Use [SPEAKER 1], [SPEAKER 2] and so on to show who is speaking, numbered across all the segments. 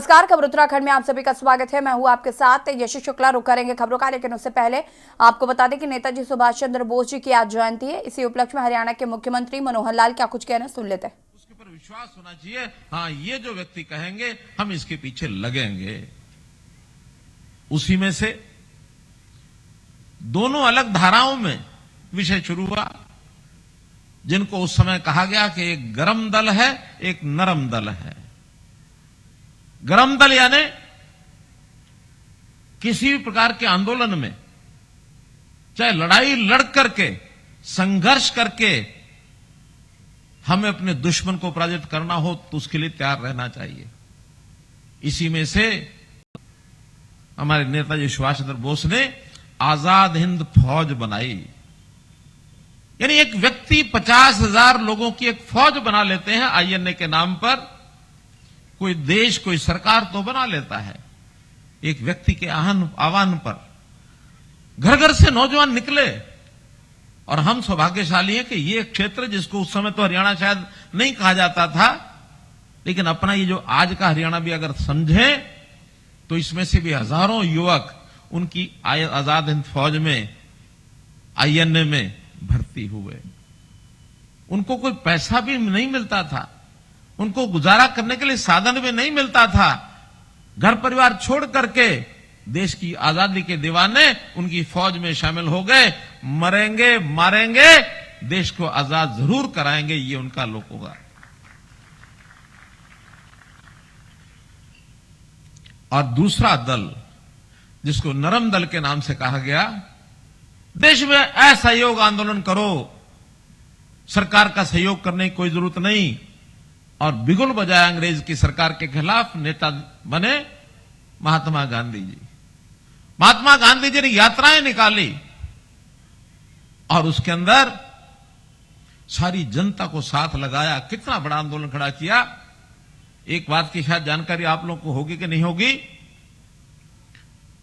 [SPEAKER 1] नमस्कार, खबर उत्तराखंड में आप सभी का स्वागत है। मैं हूं आपके साथ यशु शुक्ला। रुक करेंगे खबरों का, लेकिन उससे पहले आपको बता दें कि नेताजी सुभाष चंद्र बोस जी की आज जयंती है। इसी उपलक्ष्य में हरियाणा के मुख्यमंत्री मनोहर लाल क्या कुछ कहना, सुन लेते हैं।
[SPEAKER 2] उसके ऊपर विश्वास होना चाहिए। हाँ, ये जो व्यक्ति कहेंगे हम इसके पीछे लगेंगे। उसी में से दोनों अलग धाराओं में विषय शुरू हुआ, जिनको उस समय कहा गया कि एक गरम दल है, एक नरम दल है। गरम दल यानी किसी भी प्रकार के आंदोलन में, चाहे लड़ाई लड़ करके, संघर्ष करके हमें अपने दुश्मन को पराजित करना हो तो उसके लिए तैयार रहना चाहिए। इसी में से हमारे नेताजी सुभाष चंद्र बोस ने आजाद हिंद फौज बनाई। यानी एक व्यक्ति 50,000 लोगों की एक फौज बना लेते हैं आईएनए के नाम पर। कोई देश, कोई सरकार तो बना लेता है। एक व्यक्ति के आह्वान पर घर घर से नौजवान निकले, और हम सौभाग्यशाली हैं कि ये क्षेत्र, जिसको उस समय तो हरियाणा शायद नहीं कहा जाता था, लेकिन अपना ये जो आज का हरियाणा भी अगर समझे तो इसमें से भी हजारों युवक उनकी आजाद हिंद फौज में, आईएनए में भर्ती हुए। उनको कोई पैसा भी नहीं मिलता था, उनको गुजारा करने के लिए साधन भी नहीं मिलता था। घर परिवार छोड़ करके देश की आजादी के दीवाने उनकी फौज में शामिल हो गए। मरेंगे मारेंगे, देश को आजाद जरूर कराएंगे, ये उनका लोगों का। और दूसरा दल, जिसको नरम दल के नाम से कहा गया, देश में असहयोग आंदोलन करो, सरकार का सहयोग करने की कोई जरूरत नहीं, और बिगुल बजाया अंग्रेज की सरकार के खिलाफ नेता बने महात्मा गांधी जी। महात्मा गांधी जी ने यात्राएं निकाली और उसके अंदर सारी जनता को साथ लगाया। कितना बड़ा आंदोलन खड़ा किया। एक बात की शायद जानकारी आप लोगों को होगी कि नहीं होगी,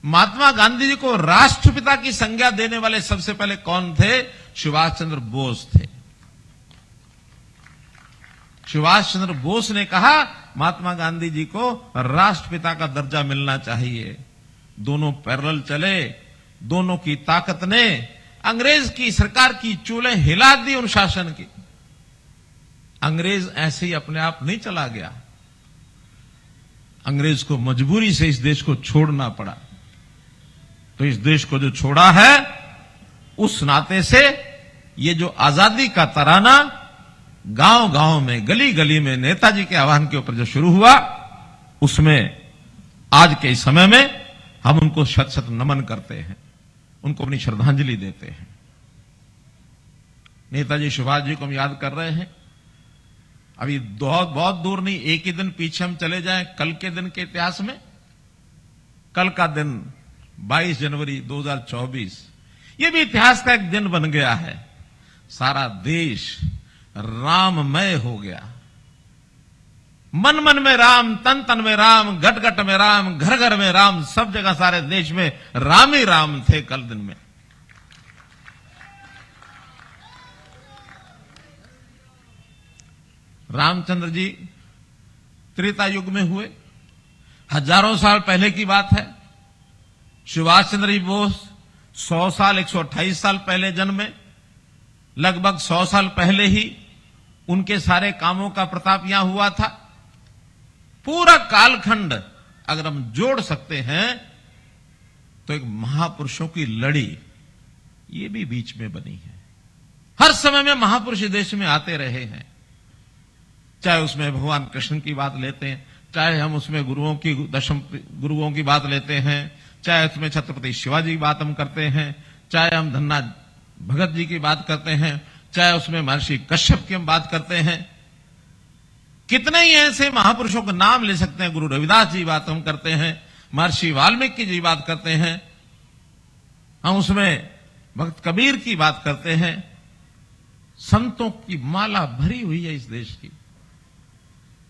[SPEAKER 2] महात्मा गांधी जी को राष्ट्रपिता की संज्ञा देने वाले सबसे पहले कौन थे? सुभाष चंद्र बोस थे। सुभाष चंद्र बोस ने कहा महात्मा गांधी जी को राष्ट्रपिता का दर्जा मिलना चाहिए। दोनों पैरेलल चले। दोनों की ताकत ने अंग्रेज की सरकार की चूल्हे हिला दी, उन शासन की। अंग्रेज ऐसे ही अपने आप नहीं चला गया, अंग्रेज को मजबूरी से इस देश को छोड़ना पड़ा। तो इस देश को जो छोड़ा है, उस नाते से ये जो आजादी का तराना गांव गांव में, गली गली में नेताजी के आह्वान के ऊपर जो शुरू हुआ, उसमें आज के इस समय में हम उनको शत शत नमन करते हैं, उनको अपनी श्रद्धांजलि देते हैं। नेताजी सुभाष जी को हम याद कर रहे हैं। अभी बहुत दूर नहीं, एक ही दिन पीछे हम चले जाएं कल के दिन के इतिहास में। कल का दिन 22 जनवरी 2024, ये भी इतिहास का एक दिन बन गया है। सारा देश राममय हो गया। मन मन में राम, तन तन में राम, घट घट में राम, घर घर में राम, सब जगह सारे देश में राम ही राम थे कल दिन में। रामचंद्र जी त्रेता युग में हुए, हजारों साल पहले की बात है। सुभाष चंद्र जी बोस 100 साल 128 साल पहले जन्मे। लगभग 100 साल पहले ही उनके सारे कामों का प्रताप यहां हुआ था। पूरा कालखंड अगर हम जोड़ सकते हैं तो एक महापुरुषों की लड़ी ये भी बीच में बनी है। हर समय में महापुरुष देश में आते रहे हैं। चाहे उसमें भगवान कृष्ण की बात लेते हैं, चाहे हम उसमें गुरुओं की, दशम गुरुओं की बात लेते हैं, चाहे उसमें छत्रपति शिवाजी की बात हम करते हैं, चाहे हम धन्ना भगत जी की बात करते हैं, चाहे उसमें महर्षि कश्यप की हम बात करते हैं। कितने ही ऐसे महापुरुषों का नाम ले सकते हैं। गुरु रविदास जी बात हम करते हैं, महर्षि वाल्मीकि जी बात करते हैं, हम उसमें भक्त कबीर की बात करते हैं। संतों की माला भरी हुई है इस देश की।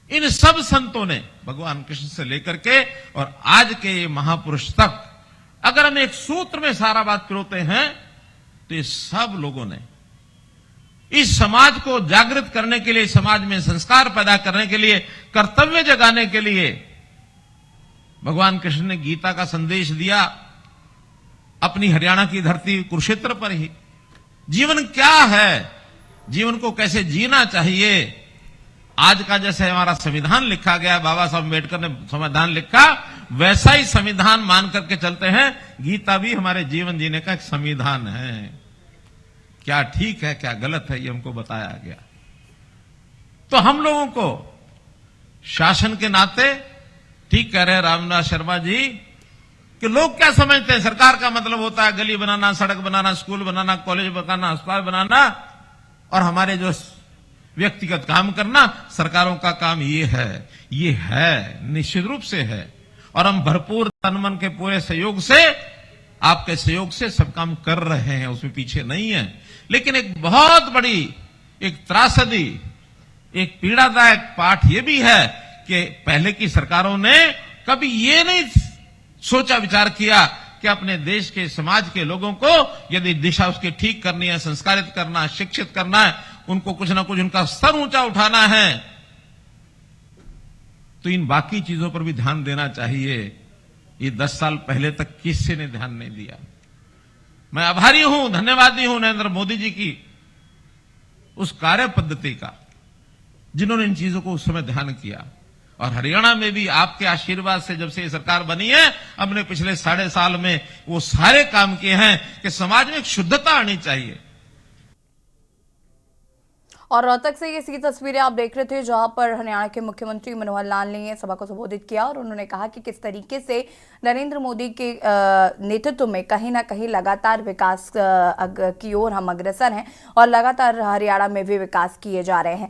[SPEAKER 2] इन सब संतों ने भगवान कृष्ण से लेकर के और आज के ये महापुरुष तक, अगर हम एक सूत्र में सारा बात पिरोते हैं, तो ये सब लोगों ने इस समाज को जागृत करने के लिए, समाज में संस्कार पैदा करने के लिए, कर्तव्य जगाने के लिए भगवान कृष्ण ने गीता का संदेश दिया अपनी हरियाणा की धरती कुरुक्षेत्र पर ही। जीवन क्या है, जीवन को कैसे जीना चाहिए, आज का जैसे हमारा संविधान लिखा गया, बाबा साहब अम्बेडकर ने संविधान लिखा, वैसा ही संविधान मान करके चलते हैं। गीता भी हमारे जीवन जीने का एक संविधान है। क्या ठीक है क्या गलत है ये हमको बताया गया। तो हम लोगों को शासन के नाते, ठीक कह रहे हैं रामनाथ शर्मा जी, कि लोग क्या समझते हैं सरकार का मतलब होता है गली बनाना, सड़क बनाना, स्कूल बनाना, कॉलेज बनाना, अस्पताल बनाना, और हमारे जो व्यक्तिगत काम करना, सरकारों का काम ये है, निश्चित रूप से है। और हम भरपूर तन मन के पूरे सहयोग से, आपके सहयोग से सब काम कर रहे हैं, उसमें पीछे नहीं है। लेकिन एक बहुत बड़ी एक त्रासदी, एक पीड़ादायक पाठ यह भी है कि पहले की सरकारों ने कभी ये नहीं सोचा विचार किया कि अपने देश के समाज के लोगों को यदि दिशा उसकी ठीक करनी है, संस्कारित करना है, शिक्षित करना है, उनको कुछ ना कुछ उनका स्तर ऊंचा उठाना है, तो इन बाकी चीजों पर भी ध्यान देना चाहिए। ये 10 साल पहले तक किसी ने ध्यान नहीं दिया। मैं आभारी हूं, धन्यवादी हूं नरेंद्र मोदी जी की उस कार्य पद्धति का, जिन्होंने इन चीजों को उस समय ध्यान किया। और हरियाणा में भी आपके आशीर्वाद से जब से ये सरकार बनी है, हमने पिछले 3.5 साल में वो सारे काम किए हैं कि समाज में एक शुद्धता आनी चाहिए।
[SPEAKER 1] और रोहतक से ये सी तस्वीरें आप देख रहे थे, जहां पर हरियाणा के मुख्यमंत्री मनोहर लाल ने सभा को संबोधित किया और उन्होंने कहा कि किस तरीके से नरेंद्र मोदी के नेतृत्व में कहीं ना कहीं लगातार विकास की ओर हम अग्रसर हैं और लगातार हरियाणा में भी विकास किए जा रहे हैं।